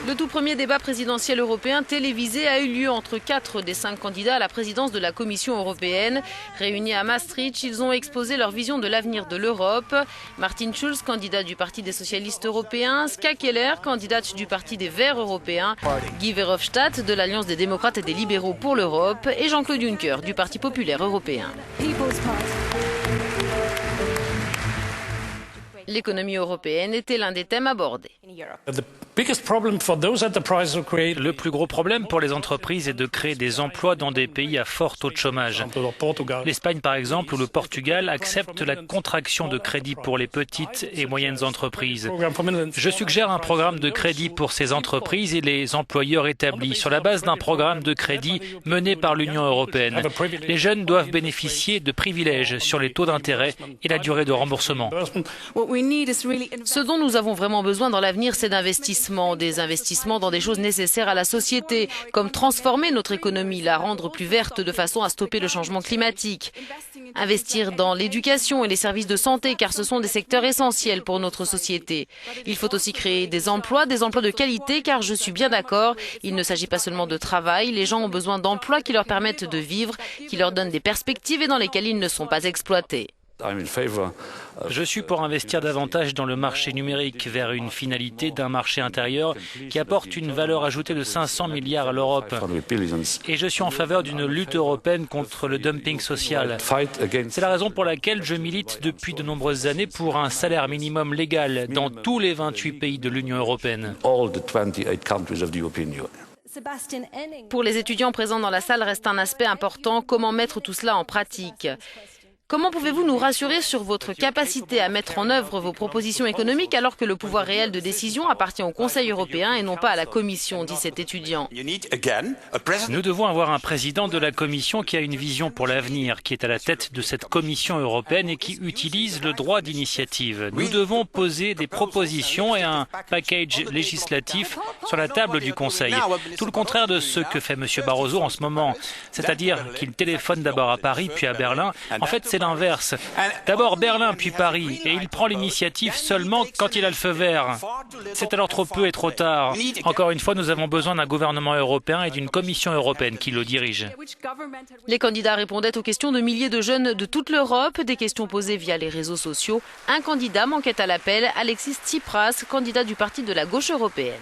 Le tout premier débat présidentiel européen télévisé a eu lieu entre 4 des 5 candidats à la présidence de la Commission européenne. Réunis à Maastricht, ils ont exposé leur vision de l'avenir de l'Europe. Martin Schulz, candidat du Parti des socialistes européens, Ska Keller, candidate du Parti des Verts européens, Guy Verhofstadt de l'Alliance des démocrates et des libéraux pour l'Europe et Jean-Claude Juncker du Parti populaire européen. L'économie européenne était l'un des thèmes abordés. Le plus gros problème pour les entreprises est de créer des emplois dans des pays à fort taux de chômage. L'Espagne, par exemple, ou le Portugal acceptent la contraction de crédit pour les petites et moyennes entreprises. Je suggère un programme de crédit pour ces entreprises et les employeurs établis sur la base d'un programme de crédit mené par l'Union européenne. Les jeunes doivent bénéficier de privilèges sur les taux d'intérêt et la durée de remboursement. Ce dont nous avons vraiment besoin dans l'avenir, c'est d'investissements, des investissements dans des choses nécessaires à la société, comme transformer notre économie, la rendre plus verte de façon à stopper le changement climatique. Investir dans l'éducation et les services de santé, car ce sont des secteurs essentiels pour notre société. Il faut aussi créer des emplois de qualité, car je suis bien d'accord, il ne s'agit pas seulement de travail, les gens ont besoin d'emplois qui leur permettent de vivre, qui leur donnent des perspectives et dans lesquelles ils ne sont pas exploités. Je suis pour investir davantage dans le marché numérique vers une finalité d'un marché intérieur qui apporte une valeur ajoutée de 500 milliards à l'Europe. Et je suis en faveur d'une lutte européenne contre le dumping social. C'est la raison pour laquelle je milite depuis de nombreuses années pour un salaire minimum légal dans tous les 28 pays de l'Union européenne. Pour les étudiants présents dans la salle, reste un aspect important, comment mettre tout cela en pratique. Comment pouvez-vous nous rassurer sur votre capacité à mettre en œuvre vos propositions économiques alors que le pouvoir réel de décision appartient au Conseil européen et non pas à la Commission, dit cet étudiant. Nous devons avoir un président de la Commission qui a une vision pour l'avenir, qui est à la tête de cette Commission européenne et qui utilise le droit d'initiative. Nous devons poser des propositions et un package législatif sur la table du Conseil. Tout le contraire de ce que fait M. Barroso en ce moment, c'est-à-dire qu'il téléphone d'abord à Paris puis à Berlin. En fait, c'est l'inverse. D'abord Berlin puis Paris et il prend l'initiative seulement quand il a le feu vert. C'est alors trop peu et trop tard. Encore une fois, nous avons besoin d'un gouvernement européen et d'une commission européenne qui le dirige. Les candidats répondaient aux questions de milliers de jeunes de toute l'Europe, des questions posées via les réseaux sociaux. Un candidat manquait à l'appel, Alexis Tsipras, candidat du parti de la gauche européenne.